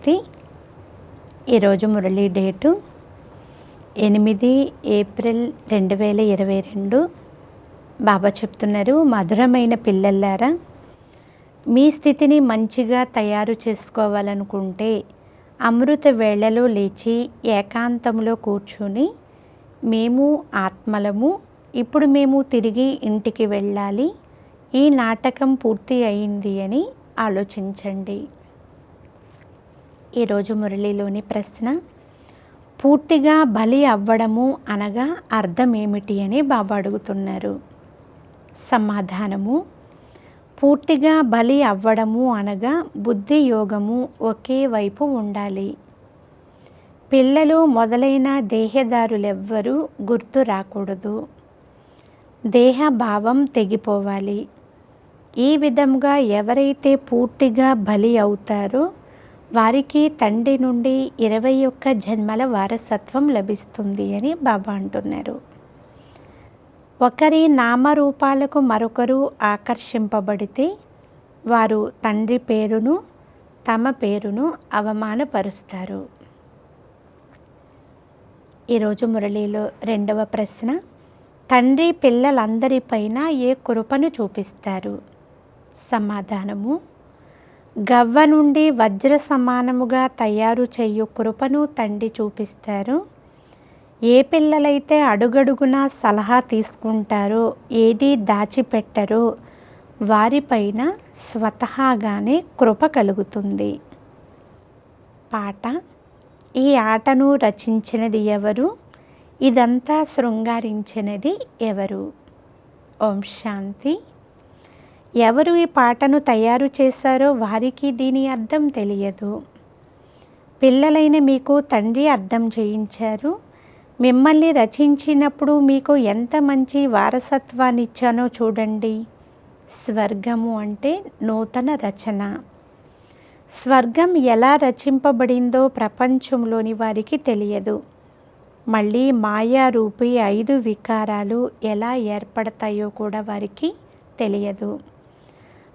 శాంతి. ఈరోజు Murali date 8 April 2022. బాబా చెప్తున్నారు, మధురమైన పిల్లలారా, మీ స్థితిని మంచిగా తయారు చేసుకోవాలనుకుంటే అమృత వేళలో లేచి ఏకాంతంలో కూర్చుని మేము ఆత్మలము, ఇప్పుడు మేము తిరిగి ఇంటికి వెళ్ళాలి, ఈ నాటకం పూర్తి అయింది అని ఆలోచించండి. ఈరోజు మురళీలోని ప్రశ్న, పూర్తిగా బలి అవ్వడము అనగా అర్థం ఏమిటి అని బాబా అడుగుతున్నారు. సమాధానము, పూర్తిగా బలి అవ్వడము అనగా బుద్ధి యోగము ఒకే వైపు ఉండాలి. పిల్లలు మొదలైన దేహదారులెవ్వరూ గుర్తు రాకూడదు. దేహభావం తెగిపోవాలి. ఈ విధంగా ఎవరైతే పూర్తిగా బలి అవుతారో వారికి తండ్రి నుండి 21 జన్మల వారసత్వం లభిస్తుంది అని బాబా అంటున్నారు. ఒకరి నామరూపాలకు మరొకరు ఆకర్షింపబడితే వారు తండ్రి పేరును తమ పేరును అవమానపరుస్తారు. ఈరోజు మురళీలో 2వ ప్రశ్న, తండ్రి పిల్లలందరిపైన ఏ కృపను చూపిస్తారు? సమాధానము, గవ్వ నుండి వజ్ర సమానముగా తయారు చేయు కృపను తండ్రి చూపిస్తారు. ఏ పిల్లలైతే అడుగడుగున సలహా తీసుకుంటారో, ఏది దాచిపెట్టరో వారిపైన స్వతహాగానే కృప కలుగుతుంది. పాట, ఈ ఆటను రచించినది ఎవరు? ఇదంతా శృంగారించినది ఎవరు? ఓం శాంతి. ఎవరు ఈ పాటను తయారు చేశారో వారికి దీని అర్థం తెలియదు. పిల్లలైన మీకు తండ్రి అర్థం చేయించారు. మిమ్మల్ని రచించినప్పుడు మీకు ఎంత మంచి వారసత్వాన్ని ఇచ్చానో చూడండి. స్వర్గము అంటే నూతన రచన. స్వర్గం ఎలా రచింపబడిందో ప్రపంచంలోని వారికి తెలియదు. మళ్ళీ మాయారూపి 5 వికారాలు ఎలా ఏర్పడతాయో కూడా వారికి తెలియదు.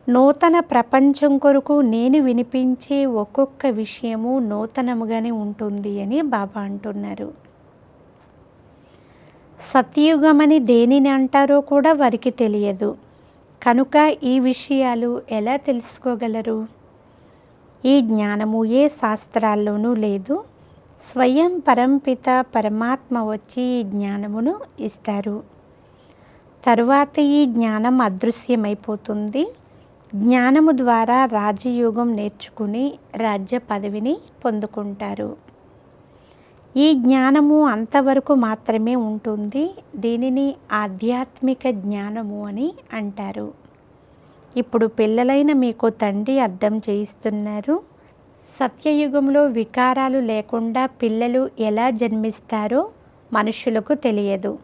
నూతన ప్రపంచం కొరకు నేను వినిపించే ఒక్కొక్క విషయము నూతనముగానే ఉంటుంది అని బాబా అంటున్నారు. సత్యుగమని దేనిని అంటారో కూడా వారికి తెలియదు. కనుక ఈ విషయాలు ఎలా తెలుసుకోగలరు? ఈ జ్ఞానము ఏ శాస్త్రాల్లోనూ లేదు. స్వయం పరంపిత పరమాత్మ వచ్చి ఈ జ్ఞానమును ఇస్తారు. తరువాత ఈ జ్ఞానం అదృశ్యమైపోతుంది. జ్ఞానము ద్వారా రాజయోగం నేర్చుకుని రాజ్య పదవిని పొందుకుంటారు. ఈ జ్ఞానము అంతవరకు మాత్రమే ఉంటుంది. దీనిని ఆధ్యాత్మిక జ్ఞానము అని అంటారు. ఇప్పుడు పిల్లలైన మీకు తండ్రి అర్థం చేయిస్తున్నారు. సత్యయుగంలో వికారాలు లేకుండా పిల్లలు ఎలా జన్మిస్తారో మనుషులకు తెలియదు.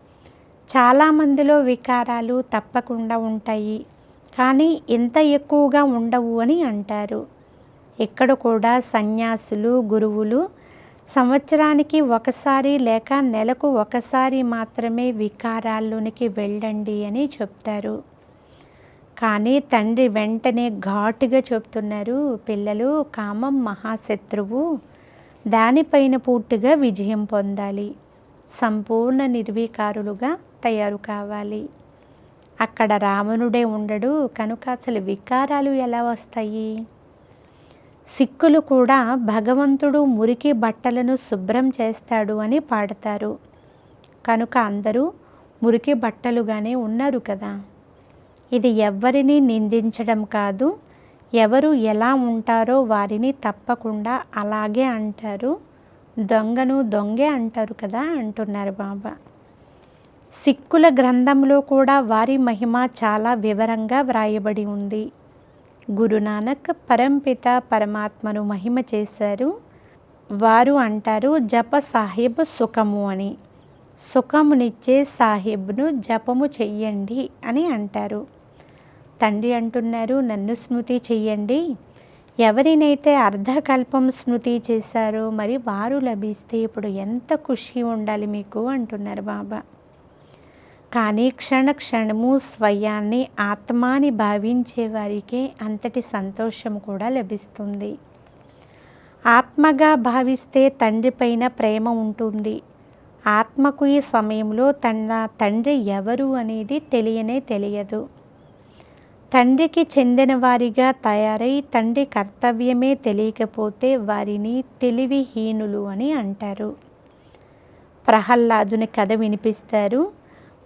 చాలామందిలో వికారాలు తప్పకుండా ఉంటాయి, కానీ ఇంత ఎక్కువగా ఉండవు అని అంటారు. ఇక్కడ కూడా సన్యాసులు, గురువులు సంవత్సరానికి ఒకసారి లేక నెలకు ఒకసారి మాత్రమే వికారాల్లోనికి వెళ్ళండి అని చెప్తారు. కానీ తండ్రి వెంటనే ఘాటుగా చెప్తున్నారు, పిల్లలు, కామం మహాశత్రువు, దానిపైన పూర్తిగా విజయం పొందాలి. సంపూర్ణ నిర్వికారులుగా తయారు కావాలి. అక్కడ రావణుడే ఉండడు, కనుక అసలు వికారాలు ఎలా వస్తాయి? సిక్కులు కూడా భగవంతుడు మురికి బట్టలను శుభ్రం చేస్తాడు అని పాడతారు. కనుక అందరూ మురికి బట్టలుగానే ఉన్నారు కదా. ఇది ఎవ్వరిని నిందించడం కాదు. ఎవరు ఎలా ఉంటారో వారిని తప్పకుండా అలాగే అంటారు. దొంగను దొంగే అంటారు కదా అంటున్నారు బాబా. సిక్కుల గ్రంథంలో కూడా వారి మహిమ చాలా వివరంగా వ్రాయబడి ఉంది. గురునానక్ పరంపిత పరమాత్మను మహిమ చేశారు. వారు అంటారు, జప సాహిబ్ సుఖము అని. సుఖమునిచ్చే సాహిబ్ను జపము చెయ్యండి అని అంటారు. తండ్రి అంటున్నారు, నన్ను స్మృతి చెయ్యండి. ఎవరినైతే అర్ధకల్పం స్మృతి చేశారో మరి వారు లభిస్తే ఇప్పుడు ఎంత ఖుషి ఉండాలి మీకు అంటున్నారు బాబా. కానీ క్షణ క్షణము స్వయాన్ని ఆత్మాని భావించే వారికే అంతటి సంతోషం కూడా లభిస్తుంది. ఆత్మగా భావిస్తే తండ్రి పైన ప్రేమ ఉంటుంది. ఆత్మకు ఈ సమయంలో తన తండ్రి ఎవరు అనేది తెలియదు. తండ్రికి చెందిన వారిగా తయారై తండ్రి కర్తవ్యమే తెలియకపోతే వారిని తెలివిహీనులు అని అంటారు. ప్రహ్లాదుని కథ వినిపిస్తారు.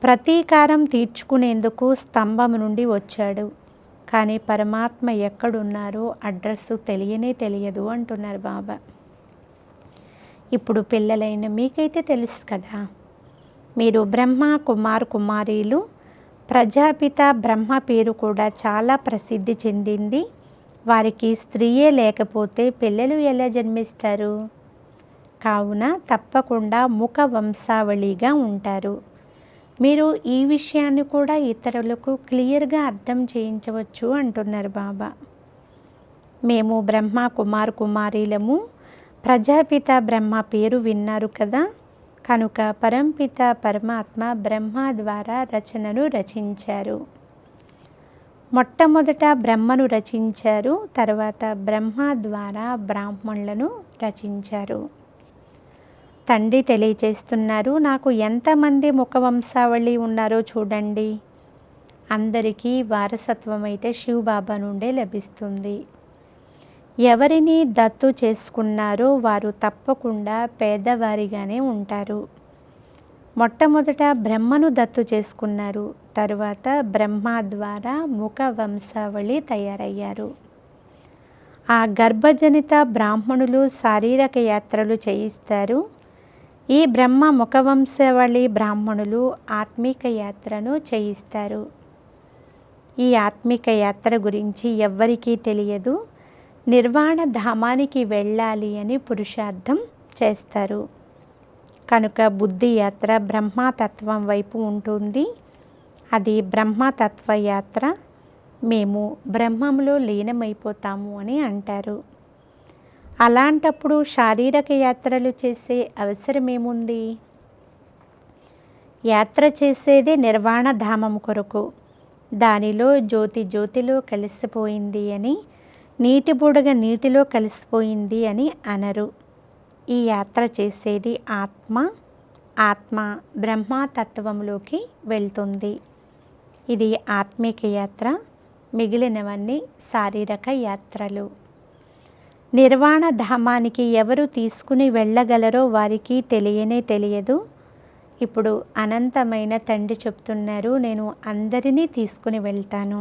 ప్రతీకారం తీర్చుకునేందుకు స్తంభం నుండి వచ్చాడు. కానీ పరమాత్మ ఎక్కడున్నారో అడ్రస్సు తెలియదు అంటున్నారు బాబా. ఇప్పుడు పిల్లలైన మీకైతే తెలుసు కదా, మీరు బ్రహ్మ కుమారీలు. ప్రజాపిత బ్రహ్మ పేరు కూడా చాలా ప్రసిద్ధి చెందింది. వారికి స్త్రీయే లేకపోతే పిల్లలు ఎలా జన్మిస్తారు? కావున తప్పకుండా ముఖ వంశావళిగా ఉంటారు. మీరు ఈ విషయాన్ని కూడా ఇతరులకు క్లియర్గా అర్థం చేయించవచ్చు అంటున్నారు బాబా. మేము బ్రహ్మ కుమారీలము. ప్రజాపిత బ్రహ్మ పేరు విన్నారు కదా, కనుక పరంపిత పరమాత్మ బ్రహ్మ ద్వారా రచనను రచించారు. మొట్టమొదట బ్రహ్మను రచించారు, తర్వాత బ్రహ్మ ద్వారా బ్రాహ్మణులను రచించారు. తండ్రి తెలియచేస్తున్నారు, నాకు ఎంతమంది ముఖవంశావళి ఉన్నారో చూడండి. అందరికీ వారసత్వం అయితే శివబాబా నుండే లభిస్తుంది. ఎవరిని దత్తు చేసుకున్నారో వారు తప్పకుండా పేదవారిగానే ఉంటారు. మొట్టమొదట బ్రహ్మను దత్తు చేసుకున్నారు, తరువాత బ్రహ్మ ద్వారా ముఖ వంశావళి తయారయ్యారు. ఆ గర్భజనిత బ్రాహ్మణులు శారీరక యాత్రలు చేయిస్తారు. ఈ బ్రహ్మ ముఖవంశావళి బ్రాహ్మణులు ఆత్మిక యాత్రను చేయిస్తారు. ఈ ఆత్మిక యాత్ర గురించి ఎవ్వరికీ తెలియదు. నిర్వాణ ధామానికి వెళ్ళాలి అని పురుషార్థం చేస్తారు. కనుక బుద్ధి యాత్ర బ్రహ్మతత్వం వైపు ఉంటుంది. అది బ్రహ్మతత్వ యాత్ర. మేము బ్రహ్మంలో లీనమైపోతాము అని అంటారు. అలాంటప్పుడు శారీరక యాత్రలు చేసే అవసరమేముంది? యాత్ర చేసేది నిర్వాణ ధామం కొరకు. దానిలో జ్యోతిలో కలిసిపోయింది అని, నీటి బుడగ నీటిలో కలిసిపోయింది అని అనరు. ఈ యాత్ర చేసేది ఆత్మ బ్రహ్మతత్వంలోకి వెళ్తుంది. ఇది ఆత్మిక యాత్ర. మిగిలినవన్నీ శారీరక యాత్రలు. నిర్వాణ ధామానికి ఎవరు తీసుకుని వెళ్ళగలరో వారికి తెలియదు. ఇప్పుడు అనంతమైన తండ్రి చెప్తున్నారు, నేను అందరినీ తీసుకుని వెళ్తాను.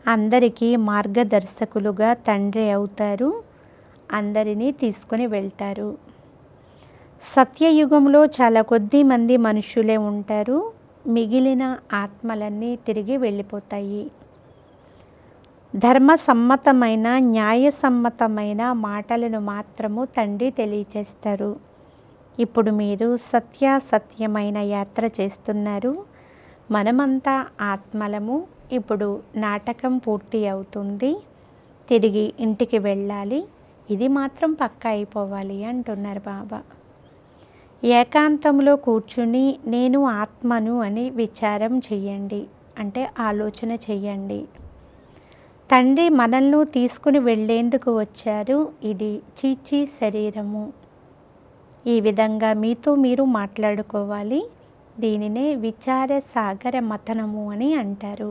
అందరికీ మార్గదర్శకులుగా తండ్రి అవుతారు. అందరినీ తీసుకుని వెళ్తారు. సత్యయుగంలో చాలా కొద్ది మంది మనుషులే ఉంటారు. మిగిలిన ఆత్మలన్నీ తిరిగి వెళ్ళిపోతాయి. ధర్మసమ్మతమైన న్యాయసమ్మతమైన మాటలను మాత్రము తండ్రి తెలియచేస్తారు. ఇప్పుడు మీరు సత్యమైన యాత్ర చేస్తున్నారు. మనమంతా ఆత్మలము. ఇప్పుడు నాటకం పూర్తి అవుతుంది. తిరిగి ఇంటికి వెళ్ళాలి. ఇది మాత్రం పక్కా అయిపోవాలి అంటున్నారు బాబా. ఏకాంతంలో కూర్చుని నేను ఆత్మను అని విచారం చెయ్యండి, అంటే ఆలోచన చెయ్యండి. తండ్రి మనల్ని తీసుకుని వెళ్ళేందుకు వచ్చారు. ఇది చీచీ శరీరము. ఈ విధంగా మీతో మీరు మాట్లాడుకోవాలి. దీనినే విచార సాగర మథనము అని అంటారు.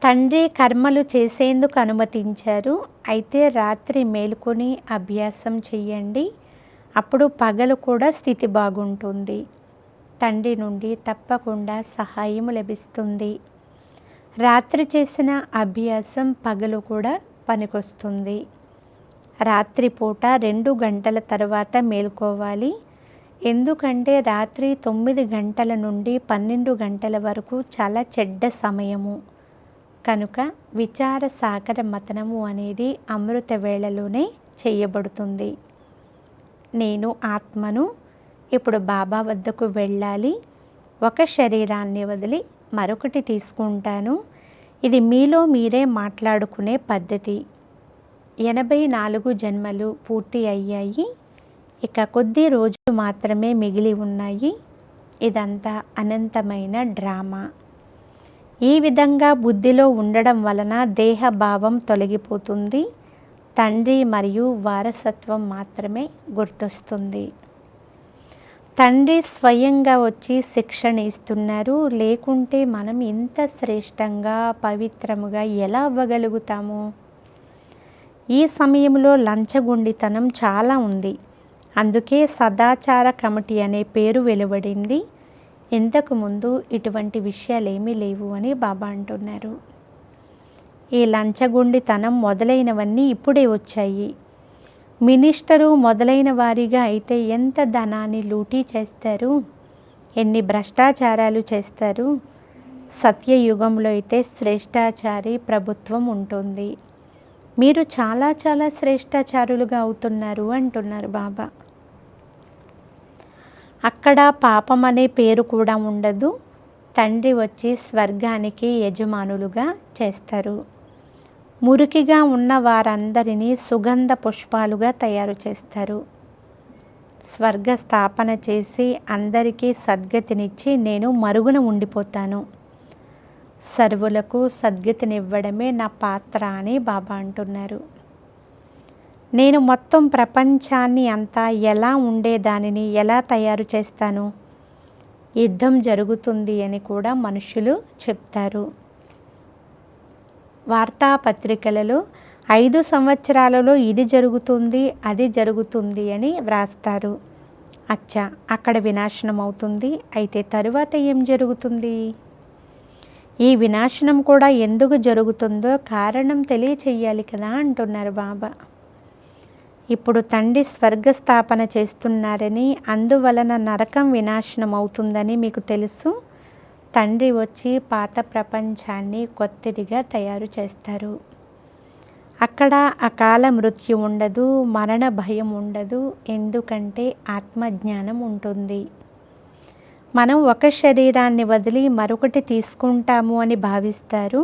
తండ్రి కర్మలు చేసేందుకు అనుమతించారు. అయితే రాత్రి మేలుకొని అభ్యాసం చెయ్యండి. అప్పుడు పగలు కూడా స్థితి బాగుంటుంది. తండ్రి నుండి తప్పకుండా సహాయం లభిస్తుంది. రాత్రి చేసిన అభ్యాసం పగలు కూడా పనికొస్తుంది. రాత్రిపూట 2 గంటల తర్వాత మేల్కోవాలి. ఎందుకంటే రాత్రి 9 గంటల నుండి 12 గంటల వరకు చాలా చెడ్డ సమయము. కనుక విచార సాగర మథనము అనేది అమృత వేళలోనే చేయబడుతుంది. నేను ఆత్మను. ఇప్పుడు బాబా వద్దకు వెళ్ళాలి. ఒక శరీరాన్ని వదిలి మరొకటి తీసుకుంటాను. ఇది మీలో మీరే మాట్లాడుకునే పద్ధతి. 84 జన్మలు పూర్తి అయ్యాయి. ఇక కొద్ది రోజులు మాత్రమే మిగిలి ఉన్నాయి. ఇదంతా అనంతమైన డ్రామా. ఈ విధంగా బుద్ధిలో ఉండడం వలన దేహభావం తొలగిపోతుంది. తండ్రి మరియు వారసత్వం మాత్రమే గుర్తొస్తుంది. తండ్రి స్వయంగా వచ్చి శిక్షణ ఇస్తున్నారు. లేకుంటే మనం ఇంత శ్రేష్టంగా పవిత్రముగా ఎలా అవ్వగలుగుతాము? ఈ సమయంలో లంచగొండితనం చాలా ఉంది. అందుకే సదాచార కమిటీ అనే పేరు వెలువడింది. ఇంతకుముందు ఇటువంటి విషయాలేమీ లేవు అని బాబా అంటున్నారు. ఈ లంచగొండితనం మొదలైనవన్నీ ఇప్పుడే వచ్చాయి. మినిస్టరు మొదలైన వారిగా అయితే ఎంత ధనాన్ని లూటీ చేస్తారు, ఎన్ని భ్రష్టాచారాలు చేస్తారు. సత్యయుగంలో అయితే శ్రేష్టాచారి ప్రభుత్వం ఉంటుంది. మీరు చాలా చాలా శ్రేష్టాచారులుగా అవుతున్నారు అంటున్నారు బాబా. అక్కడ పాపం అనే పేరు కూడా ఉండదు. తండ్రి వచ్చి స్వర్గానికి యజమానులుగా చేస్తారు. మురికిగా ఉన్న వారందరినీ సుగంధ పుష్పాలుగా తయారు చేస్తారు. స్వర్గ స్థాపన చేసి అందరికీ సద్గతినిచ్చి నేను మరుగున ఉండిపోతాను. సర్వులకు సద్గతినివ్వడమే నా పాత్ర అని బాబా అంటున్నారు. నేను మొత్తం ప్రపంచాన్ని అంతా ఎలా ఉండేదానిని ఎలా తయారు చేస్తాను? యుద్ధం జరుగుతుంది అని కూడా మనుషులు చెప్తారు. వార్తాపత్రికలలో 5 సంవత్సరాలలో ఇది జరుగుతుంది అది జరుగుతుంది అని వ్రాస్తారు. అచ్చా, అక్కడ వినాశనం అవుతుంది. అయితే తరువాత ఏం జరుగుతుంది? ఈ వినాశనం కూడా ఎందుకు జరుగుతుందో కారణం తెలియచేయాలి కదా అంటున్నారు బాబా. ఇప్పుడు తండ్రి స్వర్గస్థాపన చేస్తున్నారని, అందువలన నరకం వినాశనం అవుతుందని మీకు తెలుసు. తండ్రి వచ్చి పాత ప్రపంచాన్ని కొత్తదిగా తయారు చేస్తారు. అక్కడ అకాల మృత్యు ఉండదు, మరణ భయం ఉండదు. ఎందుకంటే ఆత్మజ్ఞానం ఉంటుంది. మనం ఒక శరీరాన్ని వదిలి మరొకటి తీసుకుంటాము అని భావిస్తారు.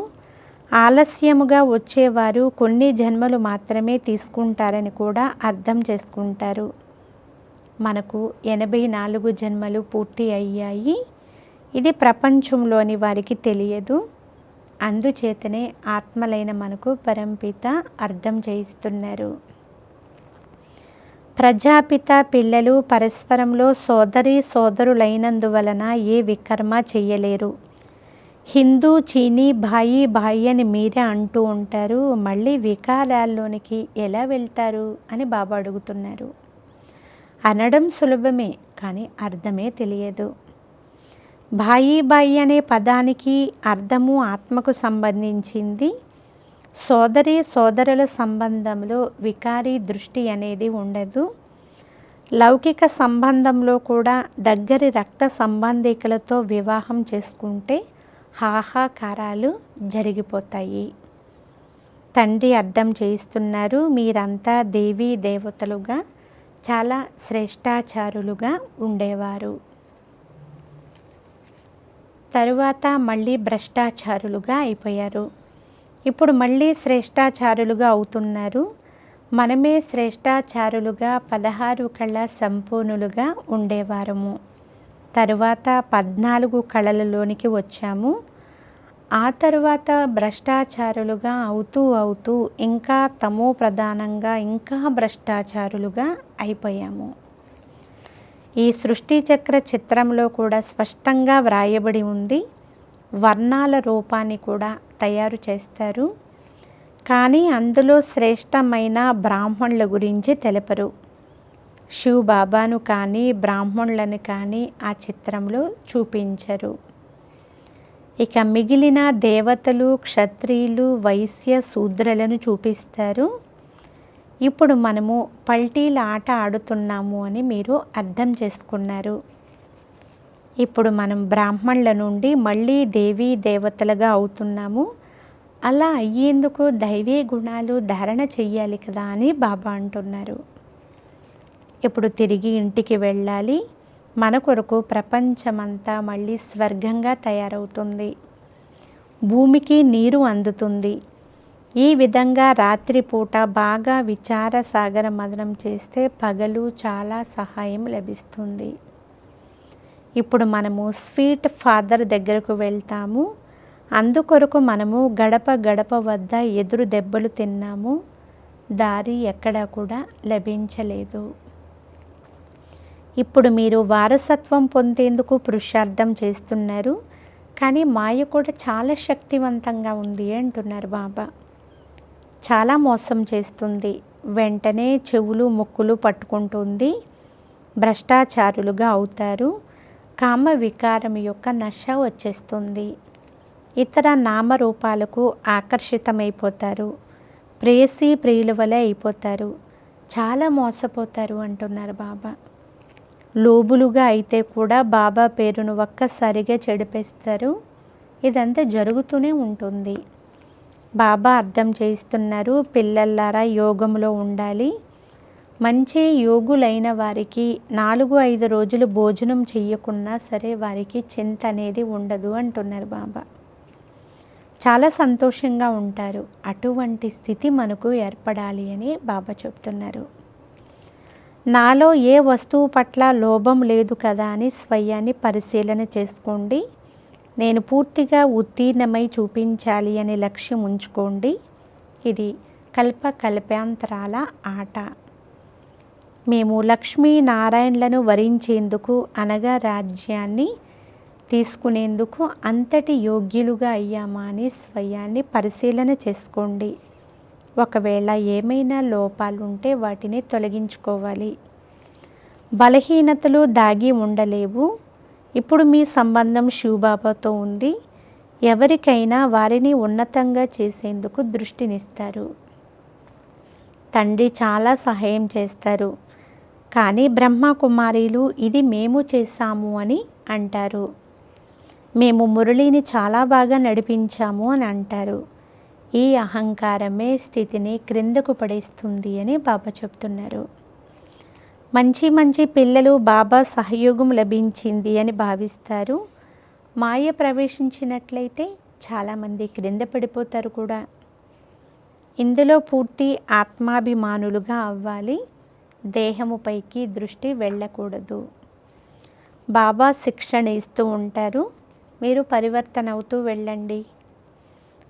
ఆలస్యముగా వచ్చేవారు కొన్ని జన్మలు మాత్రమే తీసుకుంటారని కూడా అర్థం చేసుకుంటారు. మనకు 84 జన్మలు పూర్తి అయ్యాయి. ఇది ప్రపంచంలోని వారికి తెలియదు. అందుచేతనే ఆత్మలైన మనకు పరంపిత అర్థం చేయిస్తున్నారు. ప్రజాపిత పిల్లలు పరస్పరంలో సోదరీ సోదరులైనందువలన ఏ వికర్మ చెయ్యలేరు. హిందూ చీనీ భాయి భాయి అని మీరే అంటూ ఉంటారు. మళ్ళీ వికారాల్లోనికి ఎలా వెళ్తారు అని బాబా అడుగుతున్నారు. అనడం సులభమే, కానీ అర్థమే తెలియదు. భాయి భాయి అనే పదానికి అర్థము ఆత్మకు సంబంధించింది. సోదరి సోదరుల సంబంధంలో వికారీ దృష్టి అనేది ఉండదు. లౌకిక సంబంధంలో కూడా దగ్గరి రక్త సంబంధికులతో వివాహం చేసుకుంటే హాహాకారాలు జరిగిపోతాయి. తండ్రి అర్థం చేయిస్తున్నారు. మీరంతా దేవీ దేవతలుగా చాలా శ్రేష్టాచారులుగా ఉండేవారు. తరువాత మళ్ళీ భ్రష్టాచారులుగా అయిపోయారు. ఇప్పుడు మళ్ళీ శ్రేష్టాచారులుగా అవుతున్నారు. మనమే శ్రేష్టాచారులుగా 16 కళ సంపూర్ణులుగా ఉండేవారము. తరువాత 14 కళలలోనికి వచ్చాము. ఆ తరువాత భ్రష్టాచారులుగా అవుతూ ఇంకా తమో ప్రధానంగా ఇంకా భ్రష్టాచారులుగా అయిపోయాము. ఈ సృష్టి చక్ర చిత్రంలో కూడా స్పష్టంగా వ్రాయబడి ఉంది. వర్ణాల రూపాన్ని కూడా తయారు చేస్తారు. కానీ అందులో శ్రేష్టమైన బ్రాహ్మణుల గురించి తెలపరు. శివ్ బాబాను కానీ బ్రాహ్మణులను కానీ ఆ చిత్రంలో చూపించరు. ఇక మిగిలిన దేవతలు, క్షత్రియులు, వైశ్య, శూద్రులను చూపిస్తారు. ఇప్పుడు మనము పల్టీల ఆట ఆడుతున్నాము అని మీరు అర్థం చేసుకున్నారు. ఇప్పుడు మనం బ్రాహ్మణుల నుండి మళ్ళీ దేవీ దేవతలుగా అవుతున్నాము. అలా అయ్యేందుకు దైవీ గుణాలు ధారణ చెయ్యాలి కదా అని బాబా అంటున్నారు. ఇప్పుడు తిరిగి ఇంటికి వెళ్ళాలి. మన కొరకు ప్రపంచమంతా మళ్ళీ స్వర్గంగా తయారవుతుంది. భూమికి నీరు అందుతుంది. ఈ విధంగా రాత్రిపూట బాగా విచార సాగర మదనం చేస్తే పగలు చాలా సహాయం లభిస్తుంది. ఇప్పుడు మనము స్వీట్ ఫాదర్ దగ్గరకు వెళ్తాము. అందుకొరకు మనము గడప గడప వద్ద ఎదురు దెబ్బలు తిన్నాము. దారి ఎక్కడా కూడా లభించలేదు. ఇప్పుడు మీరు వారసత్వం పొందేందుకు పురుషార్థం చేస్తున్నారు, కానీ మాయ కూడా చాలా శక్తివంతంగా ఉంది అంటున్నారు బాబా. చాలా మోసం చేస్తుంది, వెంటనే చెవులు ముక్కులు పట్టుకుంటుంది, భ్రష్టాచారులుగా అవుతారు, కామ వికారం యొక్క నశ వచ్చేస్తుంది, ఇతర నామరూపాలకు ఆకర్షితమైపోతారు, ప్రేయసీ ప్రియుల వలె అయిపోతారు, చాలా మోసపోతారు అంటున్నారు బాబా. లోబులుగా అయితే కూడా బాబా పేరును ఒక్కసారిగా చెడిపేస్తారు. ఇదంతా జరుగుతూనే ఉంటుంది. బాబా అర్థం చేయిస్తున్నారు, పిల్లలారా యోగంలో ఉండాలి. మంచి యోగులైన వారికి 4-5 రోజులు భోజనం చెయ్యకున్నా సరే వారికి చింత అనేది ఉండదు అంటున్నారు బాబా. చాలా సంతోషంగా ఉంటారు. అటువంటి స్థితి మనకు ఏర్పడాలి అని బాబా చెప్తున్నారు. నాలో ఏ వస్తువు పట్ల లోభం లేదు కదా అని స్వయాన్ని పరిశీలన చేసుకోండి. నేను పూర్తిగా ఉత్తీర్ణమై చూపించాలి అనే లక్ష్యం ఉంచుకోండి. ఇది కల్పాంతరాల ఆట. మేము లక్ష్మీనారాయణలను వరించేందుకు అనగా రాజ్యాన్ని తీసుకునేందుకు అంతటి యోగ్యులుగా అయ్యామా అని స్వయాన్ని పరిశీలన చేసుకోండి. ఒకవేళ ఏమైనా లోపాలుంటే వాటిని తొలగించుకోవాలి. బలహీనతలు దాగి ఉండలేవు. ఇప్పుడు మీ సంబంధం శివబాబాతో ఉంది. ఎవరికైనా వారిని ఉన్నతంగా చేసేందుకు దృష్టినిస్తారు. తండ్రి చాలా సహాయం చేస్తారు, కానీ బ్రహ్మకుమారీలు ఇది మేము చేశాము అని అంటారు. మేము మురళిని చాలా బాగా నడిపించాము అని అంటారు. ఈ అహంకారమే స్థితిని క్రిందకు పడేస్తుంది అని బాబా చెప్తున్నారు. మంచి మంచి పిల్లలు బాబా సహయోగం లభించింది అని భావిస్తారు. మాయ ప్రవేశించినట్లయితే చాలామంది క్రింద పడిపోతారు కూడా. ఇందులో పూర్తి ఆత్మాభిమానులుగా అవ్వాలి. దేహముపైకి దృష్టి వెళ్ళకూడదు. బాబా శిక్షణ ఇస్తూ ఉంటారు, మీరు పరివర్తన అవుతూ వెళ్ళండి.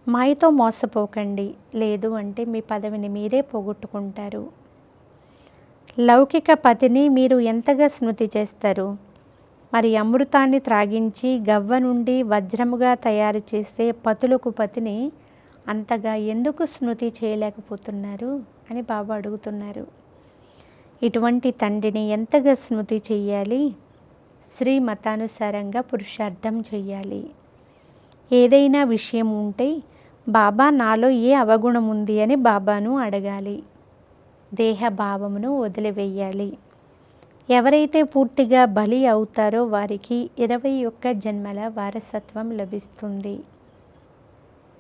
మాయతో మోసపోకండి, లేదు అంటే మీ పదవిని మీరే పోగొట్టుకుంటారు. లౌకిక పతిని మీరు ఎంతగా స్మృతి చేస్తారు? మరి అమృతాన్ని త్రాగించి గవ్వ నుండి వజ్రముగా తయారు చేసే పతులకు పతిని అంతగా ఎందుకు స్మృతి చేయలేకపోతున్నారు అని బాబా అడుగుతున్నారు. ఇటువంటి తండ్రిని ఎంతగా స్మృతి చెయ్యాలి? శ్రీమతానుసారంగా పురుషార్థం చెయ్యాలి. ఏదైనా విషయం ఉంటే బాబా నాలో ఏ అవగుణం ఉంది అని బాబాను అడగాలి. దేహభావమును వదిలివేయాలి. ఎవరైతే పూర్తిగా బలి అవుతారో వారికి 21 జన్మల వారసత్వం లభిస్తుంది.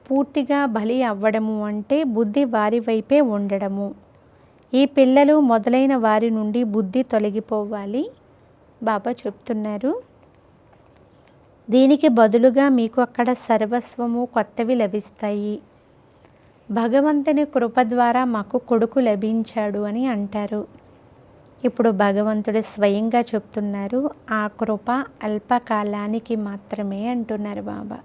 పూర్తిగా బలి అవ్వడము అంటే బుద్ధి వారి వైపే ఉండడము. ఈ పిల్లలు మొదలైన వారి నుండి బుద్ధి తొలగిపోవాలి. బాబా చెప్తున్నారు, దీనికి బదులుగా మీకు అక్కడ సర్వస్వము కొత్తవి లభిస్తాయి. భగవంతుని కృప ద్వారా మాకు కొడుకు లభించాడు అని అంటారు. ఇప్పుడు భగవంతుడు స్వయంగా చెప్తున్నారు, ఆ కృప అల్పకాలానికి మాత్రమే అంటున్నారు బాబా.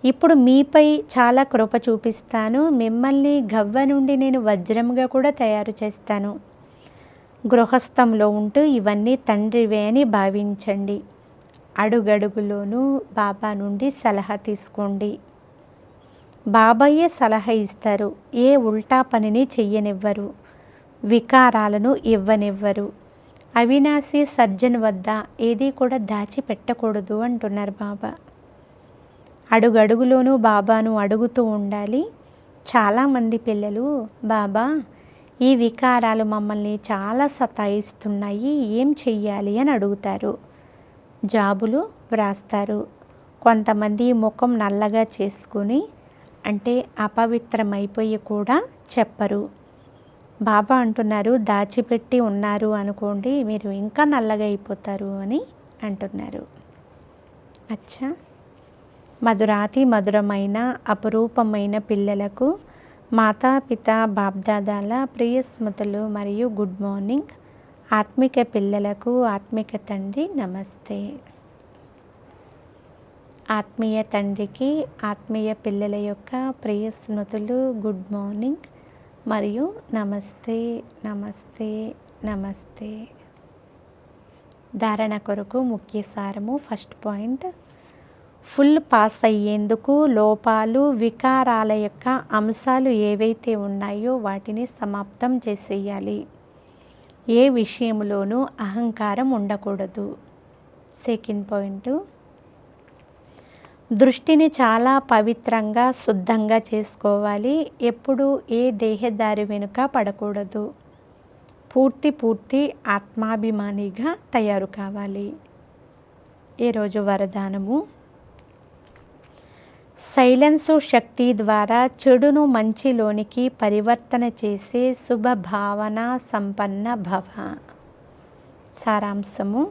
ఇప్పుడు మీపై చాలా కృప చూపిస్తాను. మిమ్మల్ని గవ్వ నుండి నేను వజ్రంగా కూడా తయారు చేస్తాను. గృహస్థంలో ఉంటూ ఇవన్నీ తండ్రివే అని భావించండి. అడుగడుగులోనూ బాబా నుండి సలహా తీసుకోండి. బాబాయే సలహా ఇస్తారు. ఏ ఉల్టా పనిని చెయ్యనివ్వరు, వికారాలను ఇవ్వనివ్వరు. అవినాశి సర్జన్ వద్ద ఏది కూడా దాచిపెట్టకూడదు అంటున్నారు బాబా. అడుగడుగులోనూ బాబాను అడుగుతూ ఉండాలి. చాలామంది పిల్లలు, బాబా ఈ వికారాలు మమ్మల్ని చాలా సతాయిస్తున్నాయి, ఏం చెయ్యాలి అని అడుగుతారు. జాబులు వ్రాస్తారు. కొంతమంది ముఖం నల్లగా చేసుకుని అంటే అపవిత్రమైపోయి కూడా చెప్పరు. బాబా అంటున్నారు, దాచిపెట్టి ఉన్నారు అనుకోండి, మీరు ఇంకా నల్లగా అయిపోతారు అని అంటున్నారు. అచ్చా, మధురాతి మధురమైన అపురూపమైన పిల్లలకు మాతాపిత బాప్దాదాల ప్రియ స్మృతులు మరియు గుడ్ మార్నింగ్. ఆత్మిక పిల్లలకు ఆత్మిక తండ్రి నమస్తే. ఆత్మీయ తండ్రికి ఆత్మీయ పిల్లల యొక్క ప్రియ స్మృతులు, గుడ్ మార్నింగ్. మరియు నమస్తే నమస్తే నమస్తే. ధారణ కొరకు ముఖ్య సారము. ఫస్ట్ పాయింట్, ఫుల్ పాస్ అయ్యేందుకు లోపాలు వికారాల యొక్క అంశాలు ఏవైతే ఉన్నాయో వాటిని సమాప్తం చేసేయాలి. ఏ విషయంలోనూ అహంకారం ఉండకూడదు. సెకండ్ పాయింట్, దృష్టిని చాలా పవిత్రంగా శుద్ధంగా చేసుకోవాలి. ఎప్పుడూ ఏ దేహదారి వెనుక పడకూడదు. పూర్తి ఆత్మాభిమానిగా తయారు కావాలి. ఈరోజు వరదానము, సైలెన్సు శక్తి ద్వారా చెడును మంచిలోనికి పరివర్తన చేసే శుభభావన సంపన్న భవ. సారాంశము,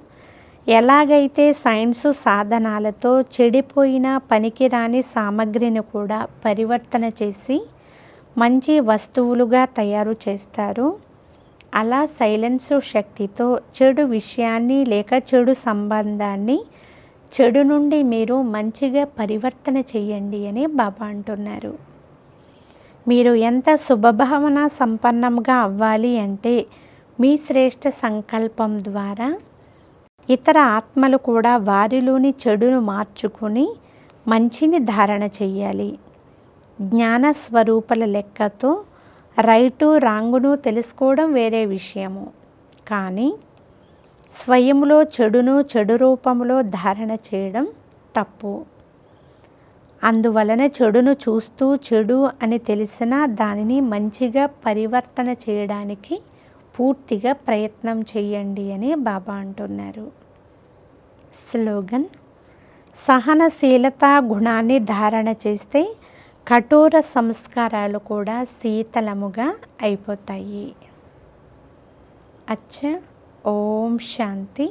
ఎలాగైతే సైన్సు సాధనాలతో చెడిపోయిన పనికిరాని సామగ్రిని కూడా పరివర్తన చేసి మంచి వస్తువులుగా తయారు చేస్తారు, అలా సైలెన్సు శక్తితో చెడు విషయాన్ని లేక చెడు సంబంధాన్ని చెడు నుండి మీరు మంచిగా పరివర్తన చేయండి అని బాబా అంటున్నారు. మీరు ఎంత శుభభావన సంపన్నంగా అవ్వాలి అంటే మీ శ్రేష్ఠ సంకల్పం ద్వారా ఇతర ఆత్మలు కూడా వారిలోని చెడును మార్చుకుని మంచిని ధారణ చెయ్యాలి. జ్ఞాన స్వరూపల లెక్కతో రైటు రాంగును తెలుసుకోవడం వేరే విషయము, కానీ స్వయంలో చెడును చెడు రూపంలో ధారణ చేయడం తప్పు. అందువలన చెడును చూస్తూ చెడు అని తెలిసినా దానిని మంచిగా పరివర్తన చేయడానికి పూర్తిగా ప్రయత్నం చేయండి అని బాబా అంటున్నారు. స్లోగన్, సహనశీలత గుణాన్ని ధారణ చేస్తే కఠోర సంస్కారాలు కూడా శీతలముగా అయిపోతాయి. అచ్చా, ఓం శాంతి.